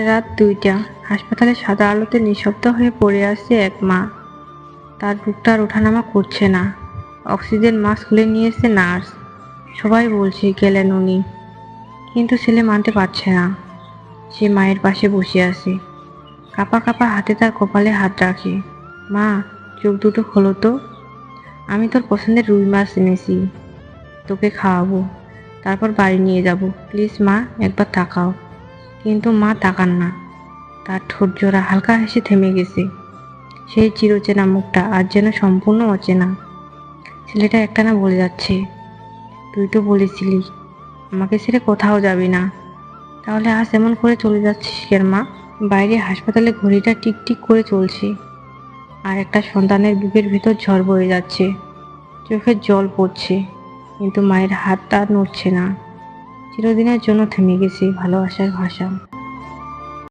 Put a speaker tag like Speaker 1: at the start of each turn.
Speaker 1: রাত 2টা। হাসপাতালে সাদা আলোতে নিঃশব্দ হয়ে পড়ে আছে এক মা। তার বুকটা আর ওঠানামা করছে না। অক্সিজেন মাস্ক খুলে নিয়েছে নার্স। সবাই বলছে গেলেন উনি, কিন্তু ছেলে মানতে পারছে না। সে মায়ের পাশে বসে আছে, কাঁপা কাঁপা হাতে তার কপালে হাত রাখে। মা, চোখ দুটো খোলো তো। আমি তোর পছন্দের রুই মাছ এনেছি, তোকে খাওয়াবো, তারপর বাড়ি নিয়ে যাব। প্লিজ মা, একবার তাকাও। কিন্তু মা তাকান না। তার ঠোঁট জোড়া হালকা হেসে থেমে গেছে। সেই চিরচেনা মুখটা আজ যেন সম্পূর্ণ অচেনা। ছেলেটা একটানা বলে যাচ্ছে, তুই তো বলেছিলি আমাকে ছেড়ে কোথাও যাবি না, তাহলে আজ এমন করে চলে যাচ্ছিস কেন মা? বাইরে হাসপাতালে ঘড়িটা টিকটিক করে চলছে, আর একটা সন্তানের বুকের ভেতর ঝড় বয়ে যাচ্ছে। চোখের জল পড়ছে, কিন্তু মায়ের হাতটা আর নড়ছে না। চিরদিনের জন্য থেমে গেছে ভালোবাসার ভাষা।